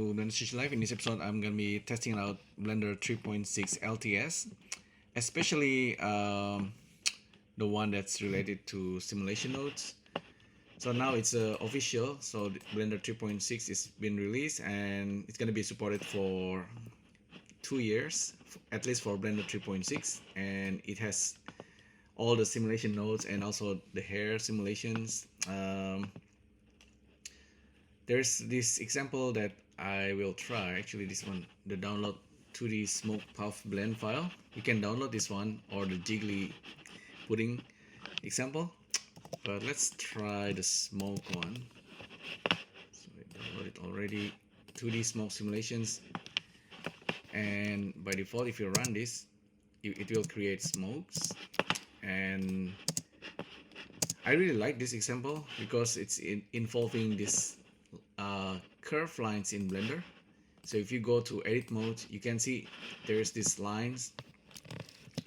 Blender Live. In this episode, I'm gonna be testing out Blender 3.6 LTS, especially the one that's related to simulation nodes. So now it's official. So Blender 3.6 is been released and it's gonna be supported for 2 years, at least for Blender 3.6, and it has all the simulation nodes and also the hair simulations. There's this example that I will try. Actually, this one, the download 2D smoke puff blend file. You can download this one or the jiggly pudding example, but let's try the smoke one. So I downloaded already 2D smoke simulations, and by default, if you run this, it will create smokes. And I really like this example because it's involving this curve lines in Blender. So if you go to edit mode, you can see there's these lines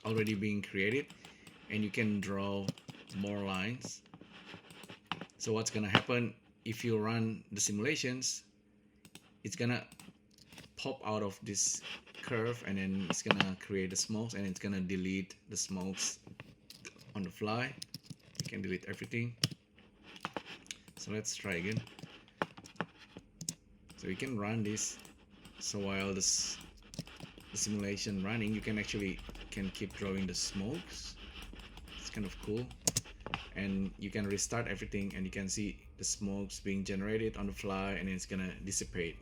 already being created, and you can draw more lines. So what's gonna happen if you run the simulations, it's gonna pop out of this curve, and then it's gonna create the smokes, and it's gonna delete the smokes on the fly. You can delete everything. So let's try again. So you can run this. So while the simulation running, you can actually keep drawing the smokes. It's kind of cool. And you can restart everything, and you can see the smokes being generated on the fly, and it's gonna dissipate.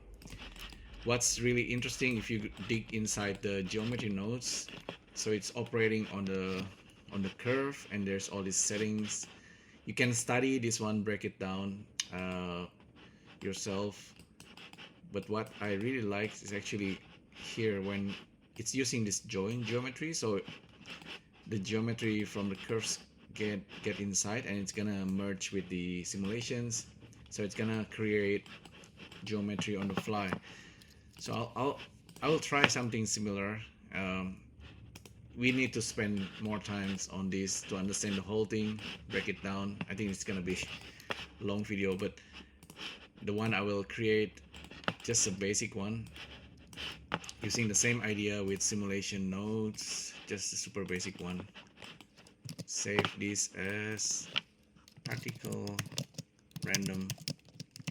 What's really interesting, if you dig inside the geometry nodes, so it's operating on the curve, and there's all these settings. You can study this one, break it down yourself. But what I really like is actually here when it's using this join geometry. So the geometry from the curves get inside, and it's gonna merge with the simulations. So it's gonna create geometry on the fly. So I will try something similar. We need to spend more times on this to understand the whole thing, break it down. I think it's gonna be a long video, but the one I will create, just a basic one, using the same idea with simulation nodes, just a super basic one. Save this as particle random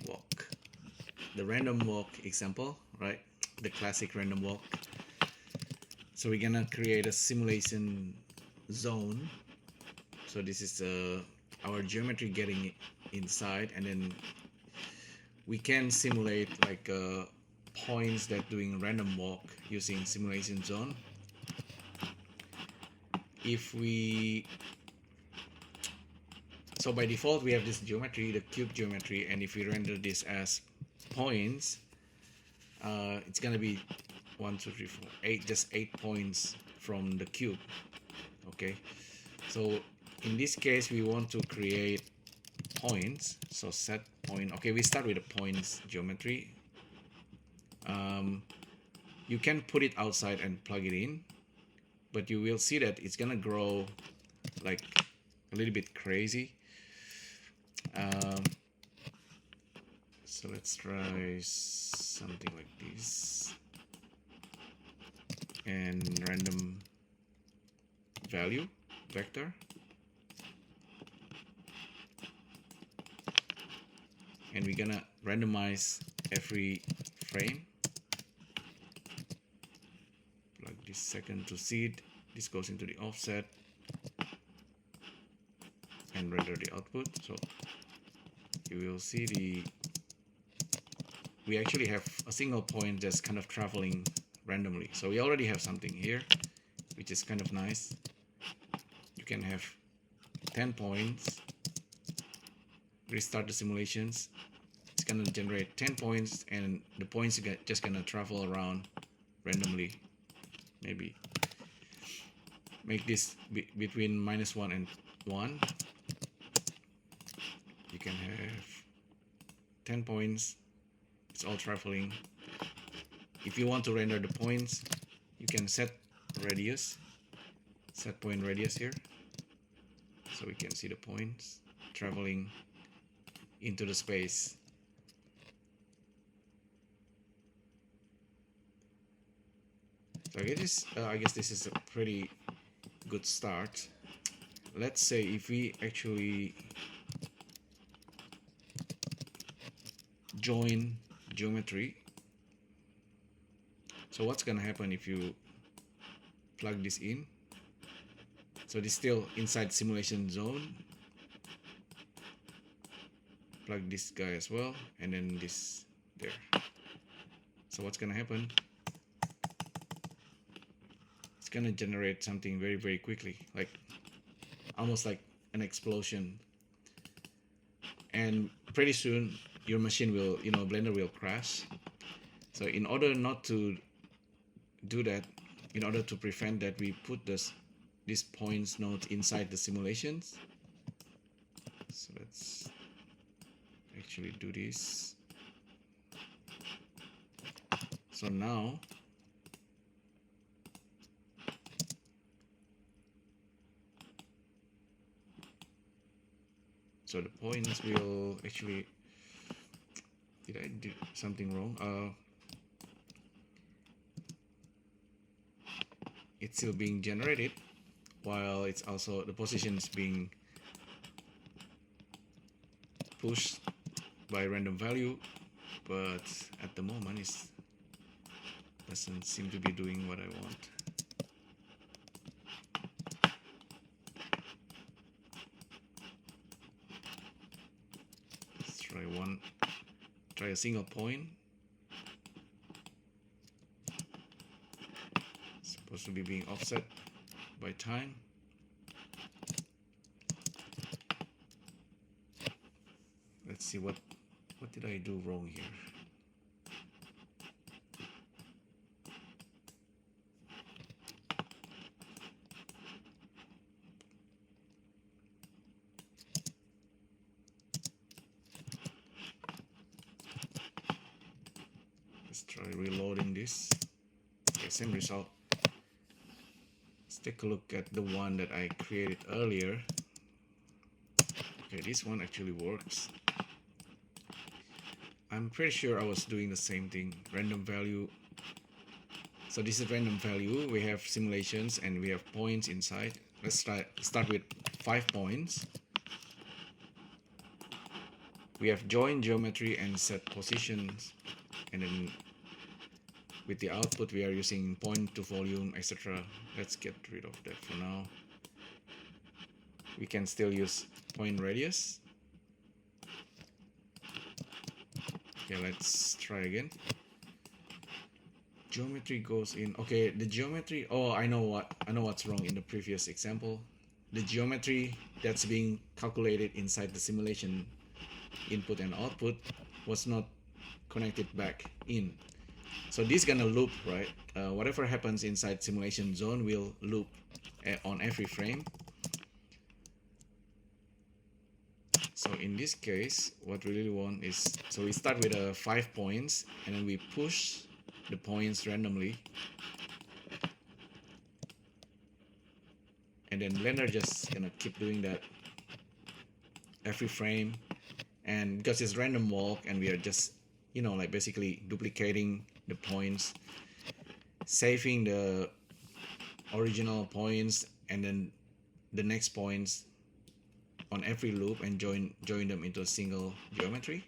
walk. The random walk example, right? The classic random walk. So we're gonna create a simulation zone. So this is our geometry getting inside, and then we can simulate like points that doing random walk using simulation zone. So by default we have this geometry, the cube geometry, and if we render this as points, it's gonna be 1 2 3 4 8, just 8 points from the cube. Okay, so in this case we want to create points. So set point. Okay, we start with the points geometry. You can put it outside and plug it in, but you will see that it's gonna grow like a little bit crazy. So let's try something like this, and random value vector, and we're gonna randomize every frame. Plug this second to seed. This goes into the offset and render the output. So you will see we actually have a single point that's kind of traveling randomly. So we already have something here, which is kind of nice. You can have 10 points. Restart the simulations. It's gonna generate 10 points, and the points are just gonna travel around randomly. Maybe make this between -1 and 1. You can have 10 points. It's all traveling. If you want to render the points, you can set radius, set point radius here, so we can see the points traveling into the space. So I guess this is a pretty good start. Let's say if we actually join geometry. So what's gonna happen if you plug this in? So this is still inside simulation zone. Plug this guy as well, and then this there. So what's gonna happen? It's gonna generate something very, very quickly, like almost like an explosion. And pretty soon your machine will, Blender will crash. So in order not to do that, in order to prevent that, we put this points node inside the simulations. So let's actually do this. So now the points will actually, did I do something wrong? It's still being generated while it's also the position is being pushed by random value, but at the moment it doesn't seem to be doing what I want. Let's try a single point. It's supposed to be being offset by time. Let's see what did I do wrong here. Let's try reloading this. Okay, same result. Let's take a look at the one that I created earlier. Okay, this one actually works. I'm pretty sure I was doing the same thing. Random value. So this is random value. We have simulations and we have points inside. Let's start with 5 points. We have join geometry and set positions, and then with the output we are using point to volume, etc. Let's get rid of that for now. We can still use point radius. Okay, let's try again. Geometry goes in. Okay, the geometry. Oh, I know what's wrong in the previous example. The geometry that's being calculated inside the simulation input and output was not connected back in. So this gonna loop, right? Whatever happens inside simulation zone will loop on every frame. So in this case, what we really want is, so we start with 5 points and then we push the points randomly, and then Blender just gonna keep doing that every frame. And because it's random walk and we are just, like basically duplicating the points, saving the original points and then the next points on every loop and join them into a single geometry.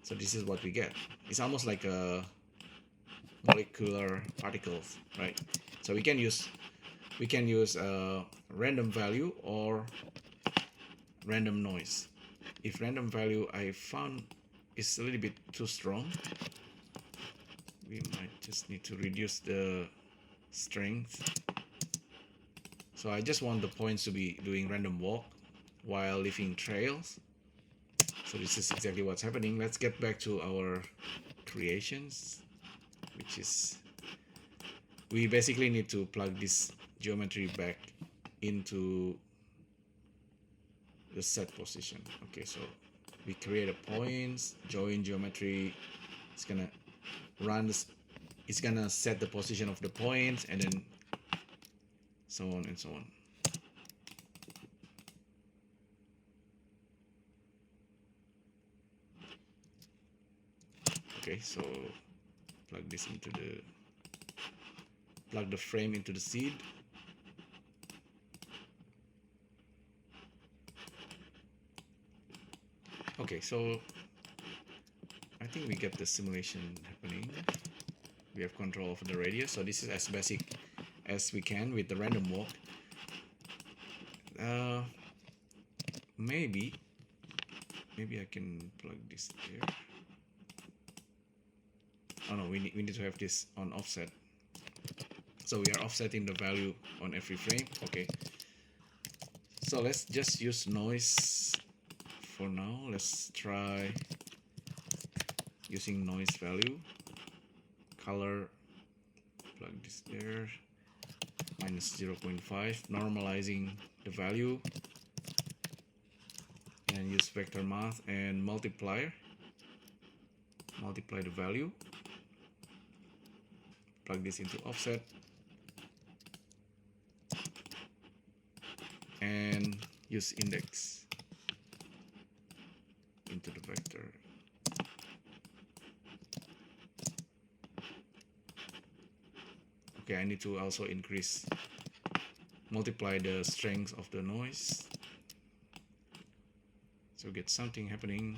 So this is what we get. It's almost like a molecular particles, right? So we can use random value or random noise. If random value I found is a little bit too strong, we might just need to reduce the strength. So I just want the points to be doing random walk while leaving trails. So this is exactly what's happening. Let's get back to our creations, which is, we basically need to plug this geometry back into the set position. Okay, so we create a points, join geometry. It's gonna run this, it's gonna set the position of the points, and then so on and so on. Okay, so plug this into the plug the frame into the seed. Okay, so I think we get the simulation happening. We have control of the radius, so this is as basic as we can with the random walk. Maybe I can plug this here. Oh no, we need to have this on offset. So we are offsetting the value on every frame. Okay. So let's just use noise for now. Let's try using noise value. Color, plug this there. Minus 0.5. Normalizing the value. And use vector math and multiplier. Multiply the value. Plug this into offset. And use index into the vector. Okay, I need to also multiply the strength of the noise. So get something happening.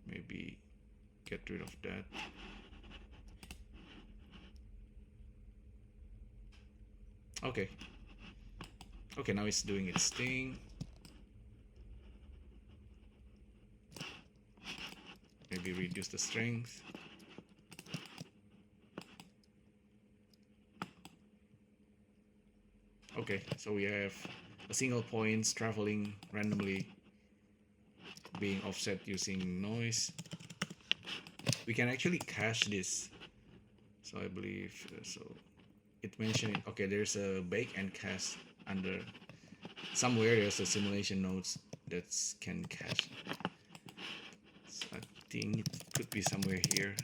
Maybe get rid of that. Okay. Okay, now it's doing its thing. Maybe reduce the strength. Okay, so we have a single point traveling randomly, being offset using noise. We can actually cache this. So I believe so. It mentioned, okay, there's a bake and cache under somewhere. There's a simulation nodes that can cache. So I think it could be somewhere here.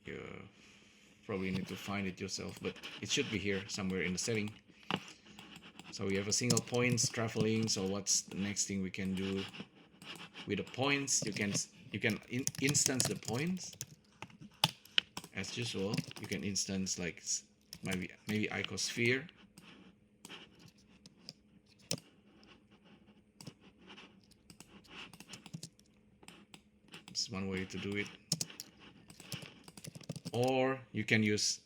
You probably need to find it yourself, but it should be here somewhere in the setting. So we have a single points traveling. So what's the next thing we can do with the points? You can instance the points as usual. You can instance like maybe icosphere. It's one way to do it. Or you can use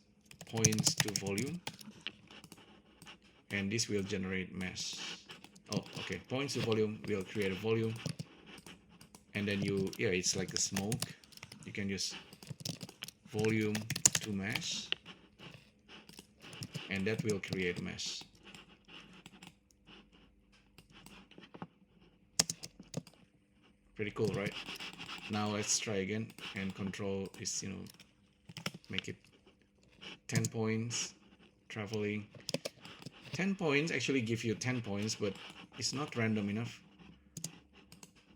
points to volume, and this will generate mesh. Oh, okay. Points to volume will create a volume, and then it's like a smoke. You can use volume to mesh, and that will create mesh. Pretty cool, right? Now let's try again and control this, make it 10 points traveling. 10 points actually give you 10 points, but it's not random enough.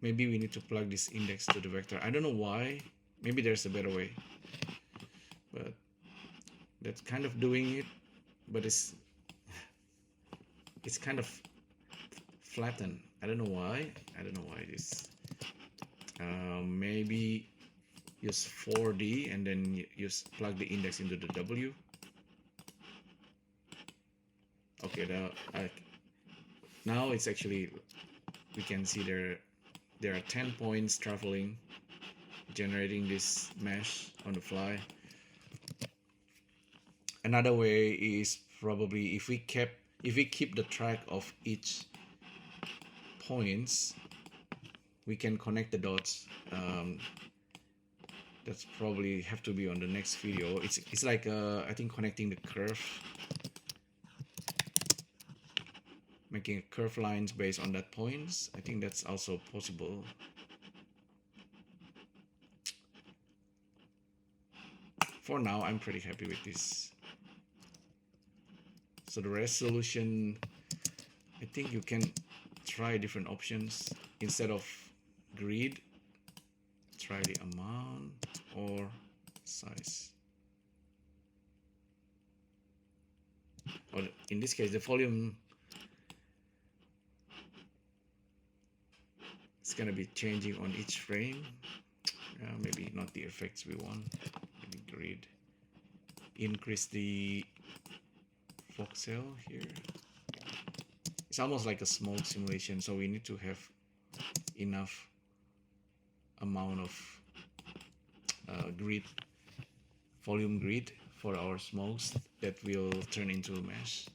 Maybe we need to plug this index to the vector. I don't know why. Maybe there's a better way, but that's kind of doing it, but it's kind of flattened. I don't know why. This maybe use 4D and then plug the index into the W. Okay, now it's actually, we can see there are 10 points traveling, generating this mesh on the fly. Another way is probably if we keep the track of each points, we can connect the dots. That's probably have to be on the next video. It's like I think connecting the curve, making curve lines based on that points. I think that's also possible. For now, I'm pretty happy with this. So the resolution, I think you can try different options. Instead of grid, try the amount or size. Or in this case, the volume It's gonna be changing on each frame. Maybe not the effects we want. Maybe grid. Increase the voxel here. It's almost like a smoke simulation, so we need to have enough amount of grid, volume grid for our smokes that will turn into a mesh.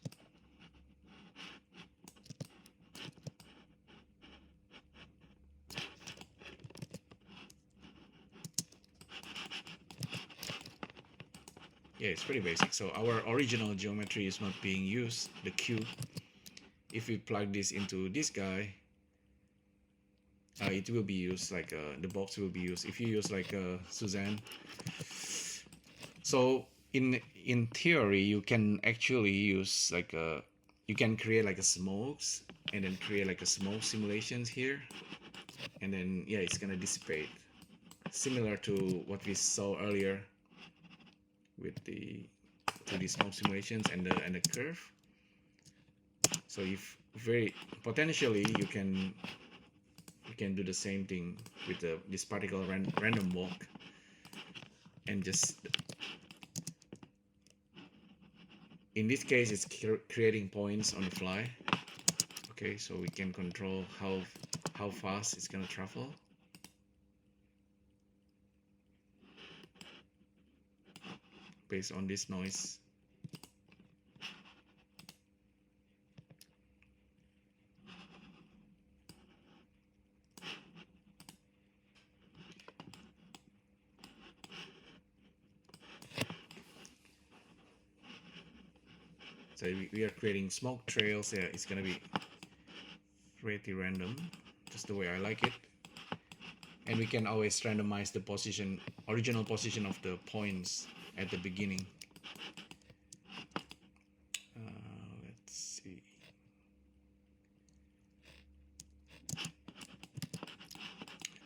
Yeah, it's pretty basic. So our original geometry is not being used, the cube. If we plug this into this guy, it will be used, like the box will be used. If you use like Suzanne, so in theory you can actually use like you can create like a smokes and then create like a smoke simulations here, and then yeah, it's gonna dissipate, similar to what we saw earlier with the 2D smoke simulations and the curve. So if very potentially you can do the same thing with this particle random walk, and just in this case it's creating points on the fly. Okay, so we can control how fast it's gonna travel. Based on this noise. So we are creating smoke trails. Yeah, it's gonna be pretty random, just the way I like it. And we can always randomize the position, original position of the points at the beginning. Let's see.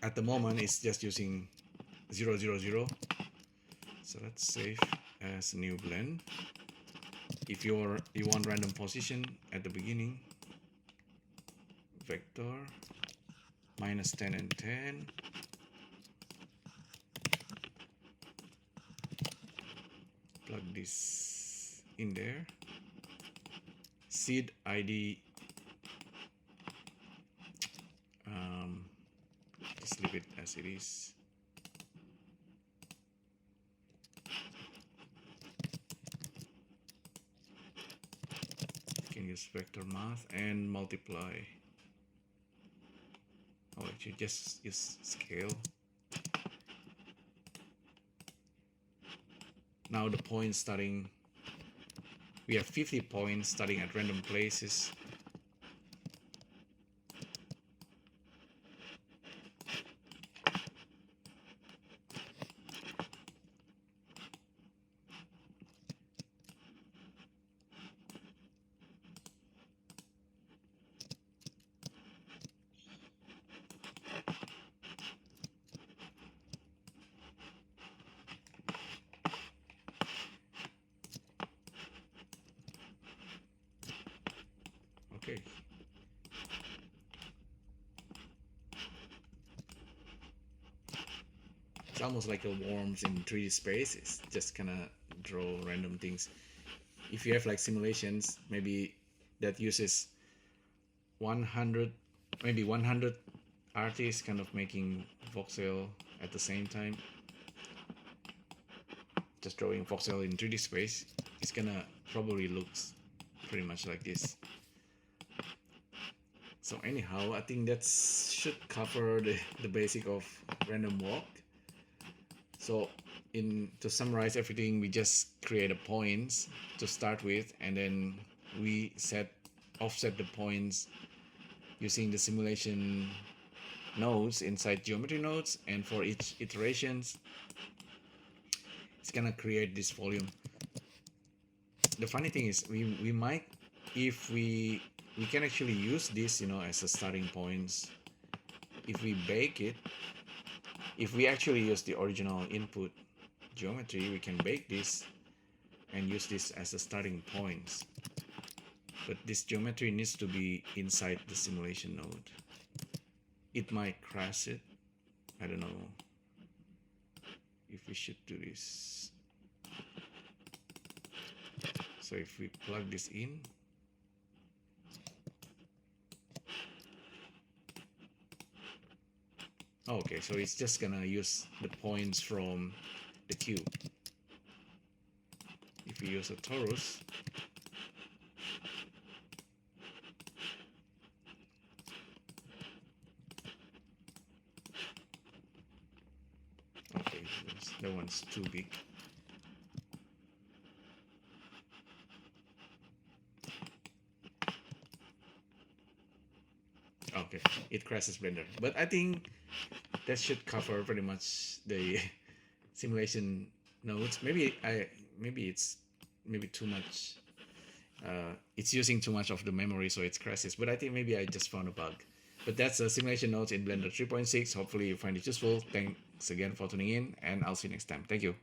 At the moment, it's just using 0, 0, 0. So let's save as new blend. If you want random position at the beginning, vector -10 and 10. Plug this in there. Seed ID, just leave it as it is. You can use vector math and multiply. Oh, actually just use scale. Now the points starting, we have 50 points starting at random places. Okay. It's almost like a worms in 3D space. It's just gonna draw random things. If you have like simulations, maybe that uses 100, maybe 100 artists kind of making voxel at the same time, just drawing voxel in 3D space, it's gonna probably looks pretty much like this. So anyhow, I think that should cover the basic of random walk. So to summarize everything, we just create a points to start with, and then we offset the points using the simulation nodes inside geometry nodes, and for each iterations it's gonna create this volume. The funny thing is we might, if we can actually use this, you know, as a starting points. If we bake it, if we actually use the original input geometry, we can bake this and use this as a starting points. But this geometry needs to be inside the simulation node. it might crash it. I don't know if we should do this. So if we plug this in, okay, so it's just gonna use the points from the cube. If we use a torus, okay, that one's too big. Okay, it crashes Blender, but I think that should cover pretty much the simulation nodes. Maybe it's too much. It's using too much of the memory, so it crashes. But I think maybe I just found a bug. But that's the simulation nodes in Blender 3.6. Hopefully you find it useful. Thanks again for tuning in, and I'll see you next time. Thank you.